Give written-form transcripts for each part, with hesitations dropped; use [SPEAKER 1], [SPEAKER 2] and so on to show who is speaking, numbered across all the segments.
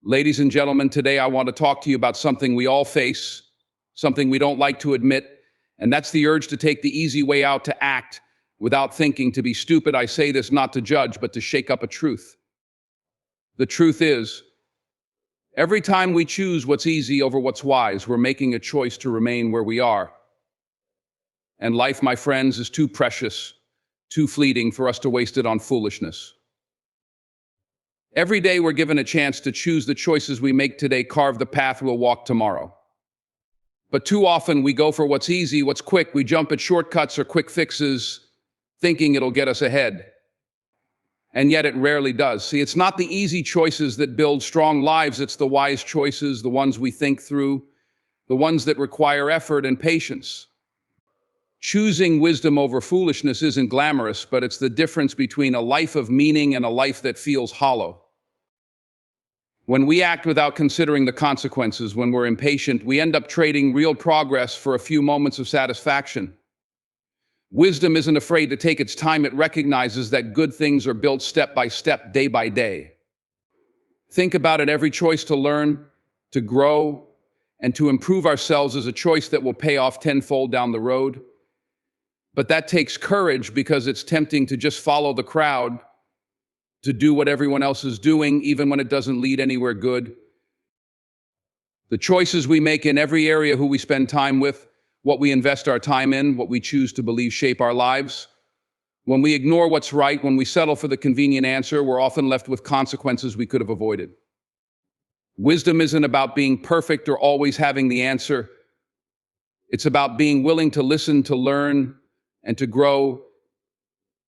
[SPEAKER 1] Ladies and gentlemen, today I want to talk to you about something we all face, something we don't like to admit, and that's the urge to take the easy way out, to act without thinking, to be stupid. I say this not to judge, but to shake up a truth. The truth is, every time we choose what's easy over what's wise, we're making a choice to remain where we are. And life, my friends, is too precious, too fleeting for us to waste it on foolishness. Every day we're given a chance to choose. The choices we make today carve the path we'll walk tomorrow. But too often we go for what's easy, what's quick. We jump at shortcuts or quick fixes, thinking it'll get us ahead. And yet it rarely does. See, it's not the easy choices that build strong lives. It's the wise choices, the ones we think through, the ones that require effort and patience. Choosing wisdom over foolishness isn't glamorous, but it's the difference between a life of meaning and a life that feels hollow. When we act without considering the consequences, when we're impatient, we end up trading real progress for a few moments of satisfaction. Wisdom isn't afraid to take its time. It recognizes that good things are built step by step, day by day. Think about it. Every choice to learn, to grow, and to improve ourselves is a choice that will pay off tenfold down the road. But that takes courage, because it's tempting to just follow the crowd, to do what everyone else is doing, even when it doesn't lead anywhere good. The choices we make in every area, who we spend time with, what we invest our time in, what we choose to believe, shape our lives. When we ignore what's right, when we settle for the convenient answer, we're often left with consequences we could have avoided. Wisdom isn't about being perfect or always having the answer. It's about being willing to listen, to learn, and to grow.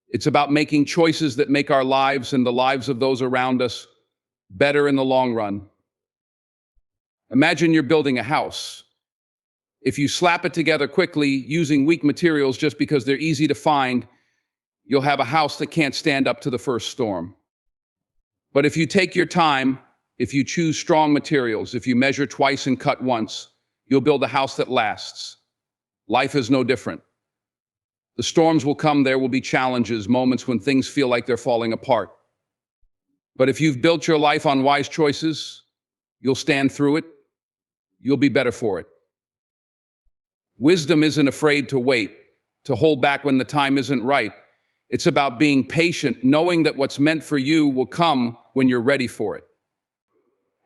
[SPEAKER 1] It's about making choices that make our lives and the lives of those around us better in the long run. Imagine you're building a house. If you slap it together quickly using weak materials just because they're easy to find, you'll have a house that can't stand up to the first storm. But if you take your time, if you choose strong materials, if you measure twice and cut once, you'll build a house that lasts. Life is no different. The storms will come, there will be challenges, moments when things feel like they're falling apart. But if you've built your life on wise choices, you'll stand through it, you'll be better for it. Wisdom isn't afraid to wait, to hold back when the time isn't right. It's about being patient, knowing that what's meant for you will come when you're ready for it.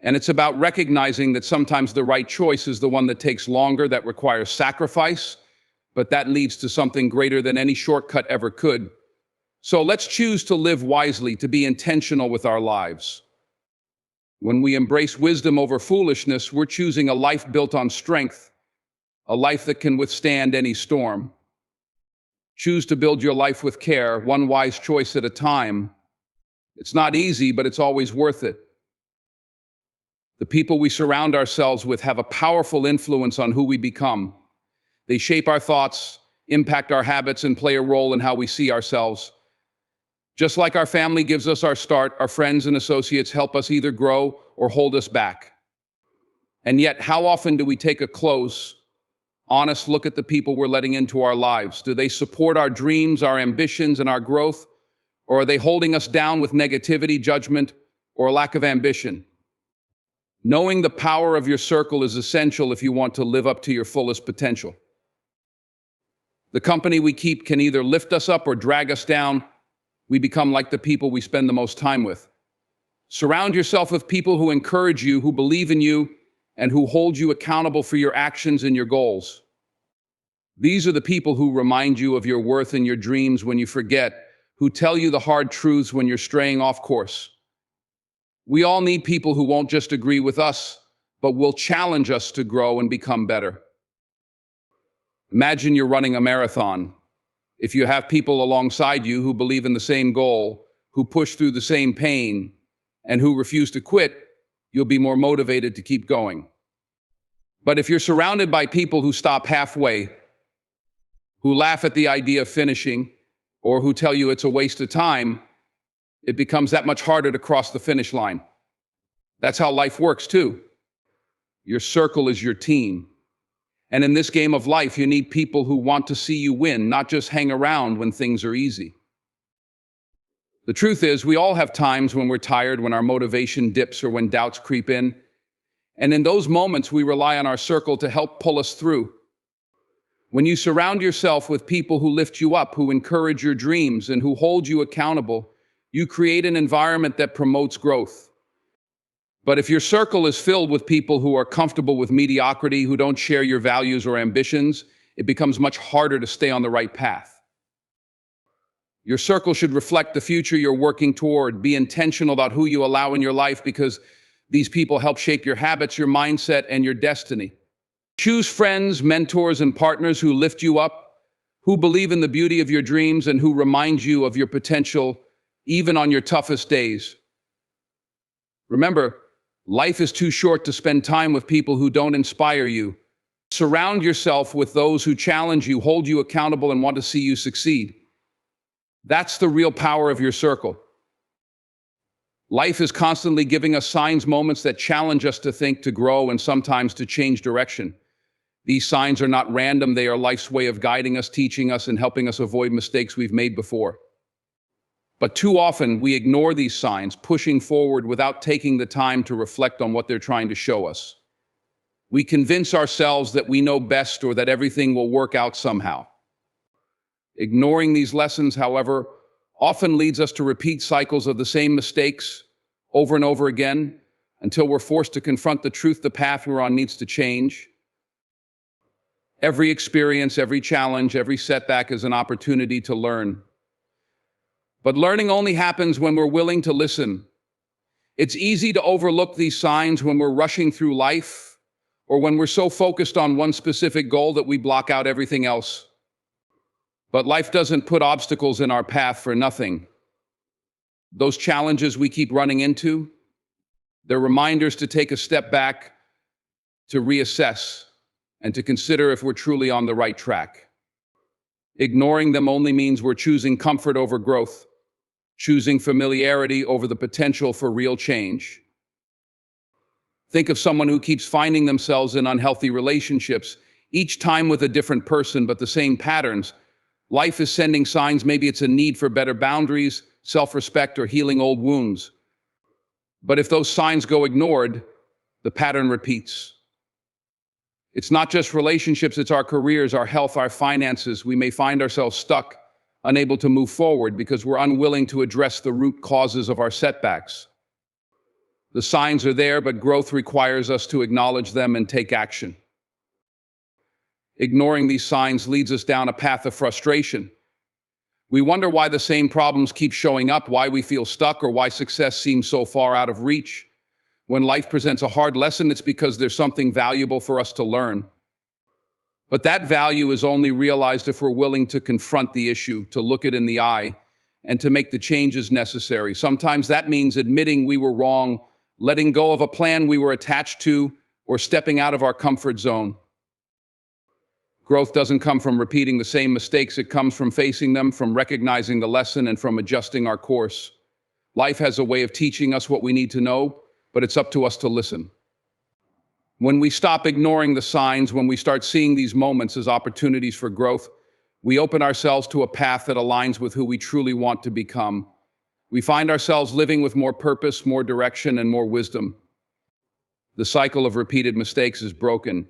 [SPEAKER 1] And it's about recognizing that sometimes the right choice is the one that takes longer, that requires sacrifice, but that leads to something greater than any shortcut ever could. So let's choose to live wisely, to be intentional with our lives. When we embrace wisdom over foolishness, we're choosing a life built on strength, a life that can withstand any storm. Choose to build your life with care, one wise choice at a time. It's not easy, but it's always worth it. The people we surround ourselves with have a powerful influence on who we become. They shape our thoughts, impact our habits, and play a role in how we see ourselves. Just like our family gives us our start, our friends and associates help us either grow or hold us back. And yet, how often do we take a close, honest look at the people we're letting into our lives? Do they support our dreams, our ambitions, and our growth? Or are they holding us down with negativity, judgment, or a lack of ambition? Knowing the power of your circle is essential if you want to live up to your fullest potential. The company we keep can either lift us up or drag us down. We become like the people we spend the most time with. Surround yourself with people who encourage you, who believe in you, and who hold you accountable for your actions and your goals. These are the people who remind you of your worth and your dreams when you forget, who tell you the hard truths when you're straying off course. We all need people who won't just agree with us, but will challenge us to grow and become better. Imagine you're running a marathon. If you have people alongside you who believe in the same goal, who push through the same pain, and who refuse to quit, you'll be more motivated to keep going. But if you're surrounded by people who stop halfway, who laugh at the idea of finishing, or who tell you it's a waste of time, it becomes that much harder to cross the finish line. That's how life works too. Your circle is your team. And in this game of life, you need people who want to see you win, not just hang around when things are easy. The truth is, we all have times when we're tired, when our motivation dips, or when doubts creep in. And in those moments, we rely on our circle to help pull us through. When you surround yourself with people who lift you up, who encourage your dreams, and who hold you accountable, you create an environment that promotes growth. But if your circle is filled with people who are comfortable with mediocrity, who don't share your values or ambitions, it becomes much harder to stay on the right path. Your circle should reflect the future you're working toward. Be intentional about who you allow in your life, because these people help shape your habits, your mindset, and your destiny. Choose friends, mentors, and partners who lift you up, who believe in the beauty of your dreams, and who remind you of your potential, even on your toughest days. Remember, life is too short to spend time with people who don't inspire you. Surround yourself with those who challenge you, hold you accountable, and want to see you succeed. That's the real power of your circle. Life is constantly giving us signs, moments that challenge us to think, to grow, and sometimes to change direction. These signs are not random. They are life's way of guiding us, teaching us, and helping us avoid mistakes we've made before. But too often, we ignore these signs, pushing forward without taking the time to reflect on what they're trying to show us. We convince ourselves that we know best or that everything will work out somehow. Ignoring these lessons, however, often leads us to repeat cycles of the same mistakes over and over again until we're forced to confront the truth. The path we're on needs to change. Every experience, every challenge, every setback is an opportunity to learn. But learning only happens when we're willing to listen. It's easy to overlook these signs when we're rushing through life, or when we're so focused on one specific goal that we block out everything else. But life doesn't put obstacles in our path for nothing. Those challenges we keep running into, they're reminders to take a step back, to reassess, and to consider if we're truly on the right track. Ignoring them only means we're choosing comfort over growth, choosing familiarity over the potential for real change. Think of someone who keeps finding themselves in unhealthy relationships, each time with a different person, but the same patterns. Life is sending signs. Maybe it's a need for better boundaries, self-respect, or healing old wounds. But if those signs go ignored, the pattern repeats. It's not just relationships, it's our careers, our health, our finances. We may find ourselves stuck, unable to move forward because we're unwilling to address the root causes of our setbacks. The signs are there, but growth requires us to acknowledge them and take action. Ignoring these signs leads us down a path of frustration. We wonder why the same problems keep showing up, why we feel stuck, or why success seems so far out of reach. When life presents a hard lesson, it's because there's something valuable for us to learn. But that value is only realized if we're willing to confront the issue, to look it in the eye, and to make the changes necessary. Sometimes that means admitting we were wrong, letting go of a plan we were attached to, or stepping out of our comfort zone. Growth doesn't come from repeating the same mistakes. It comes from facing them, from recognizing the lesson, and from adjusting our course. Life has a way of teaching us what we need to know, but it's up to us to listen. When we stop ignoring the signs, when we start seeing these moments as opportunities for growth, we open ourselves to a path that aligns with who we truly want to become. We find ourselves living with more purpose, more direction, and more wisdom. The cycle of repeated mistakes is broken,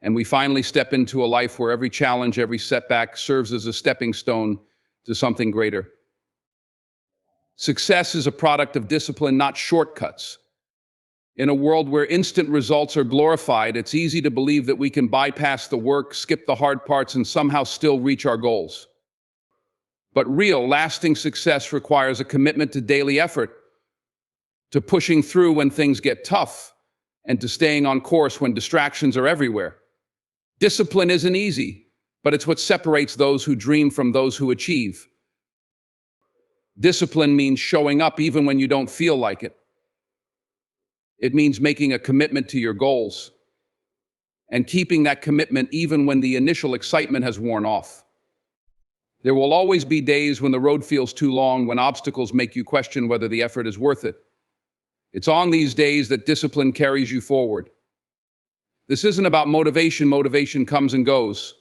[SPEAKER 1] and we finally step into a life where every challenge, every setback serves as a stepping stone to something greater. Success is a product of discipline, not shortcuts. In a world where instant results are glorified, it's easy to believe that we can bypass the work, skip the hard parts, and somehow still reach our goals. But real, lasting success requires a commitment to daily effort, to pushing through when things get tough, and to staying on course when distractions are everywhere. Discipline isn't easy, but it's what separates those who dream from those who achieve. Discipline means showing up even when you don't feel like it. It means making a commitment to your goals and keeping that commitment even when the initial excitement has worn off. There will always be days when the road feels too long, when obstacles make you question whether the effort is worth it. It's on these days that discipline carries you forward. This isn't about motivation. Motivation comes and goes.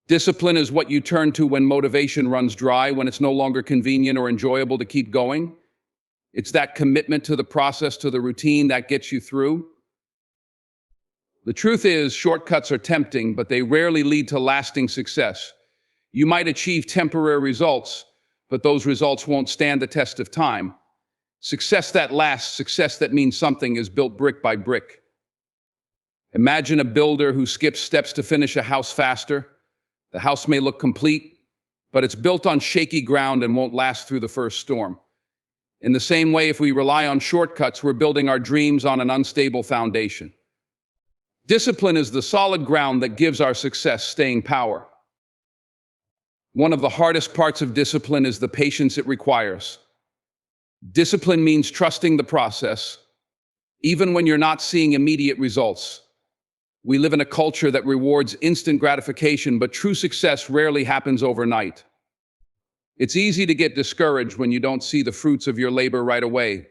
[SPEAKER 1] Discipline is what you turn to when motivation runs dry, when it's no longer convenient or enjoyable to keep going. It's that commitment to the process, to the routine that gets you through. The truth is, shortcuts are tempting, but they rarely lead to lasting success. You might achieve temporary results, but those results won't stand the test of time. Success that lasts, success that means something, is built brick by brick. Imagine a builder who skips steps to finish a house faster. The house may look complete, but it's built on shaky ground and won't last through the first storm. In the same way, if we rely on shortcuts, we're building our dreams on an unstable foundation. Discipline is the solid ground that gives our success staying power. One of the hardest parts of discipline is the patience it requires. Discipline means trusting the process, even when you're not seeing immediate results. We live in a culture that rewards instant gratification, but true success rarely happens overnight. It's easy to get discouraged when you don't see the fruits of your labor right away.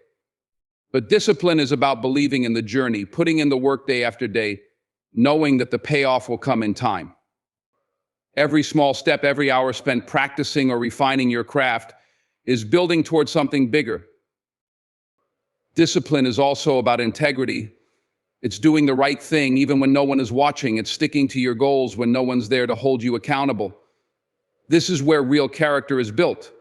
[SPEAKER 1] But discipline is about believing in the journey, putting in the work day after day, knowing that the payoff will come in time. Every small step, every hour spent practicing or refining your craft is building towards something bigger. Discipline is also about integrity. It's doing the right thing even when no one is watching. It's sticking to your goals when no one's there to hold you accountable. This is where real character is built.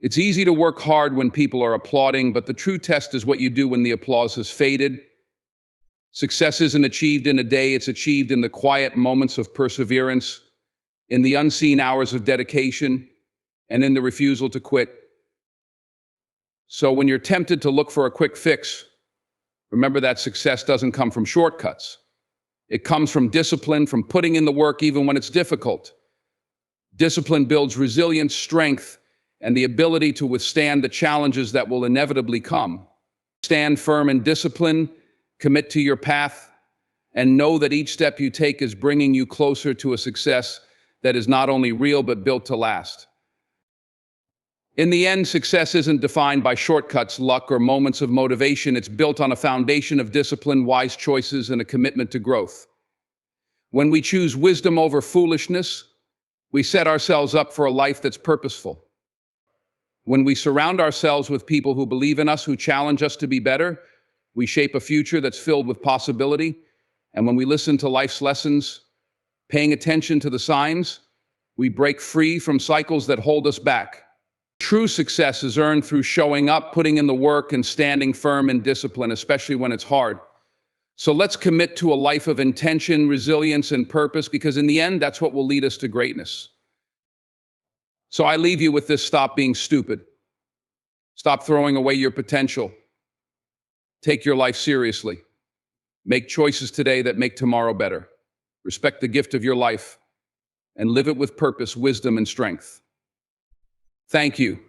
[SPEAKER 1] It's easy to work hard when people are applauding, but the true test is what you do when the applause has faded. Success isn't achieved in a day, it's achieved in the quiet moments of perseverance, in the unseen hours of dedication, and in the refusal to quit. So when you're tempted to look for a quick fix, remember that success doesn't come from shortcuts. It comes from discipline, from putting in the work even when it's difficult. Discipline builds resilience, strength, and the ability to withstand the challenges that will inevitably come. Stand firm in discipline, commit to your path, and know that each step you take is bringing you closer to a success that is not only real but built to last. In the end, success isn't defined by shortcuts, luck, or moments of motivation. It's built on a foundation of discipline, wise choices, and a commitment to growth. When we choose wisdom over foolishness, we set ourselves up for a life that's purposeful. When we surround ourselves with people who believe in us, who challenge us to be better, we shape a future that's filled with possibility. And when we listen to life's lessons, paying attention to the signs, we break free from cycles that hold us back. True success is earned through showing up, putting in the work, and standing firm in discipline, especially when it's hard. So let's commit to a life of intention, resilience, and purpose, because in the end, that's what will lead us to greatness. So I leave you with this: stop being stupid. Stop throwing away your potential. Take your life seriously. Make choices today that make tomorrow better. Respect the gift of your life and live it with purpose, wisdom, and strength. Thank you.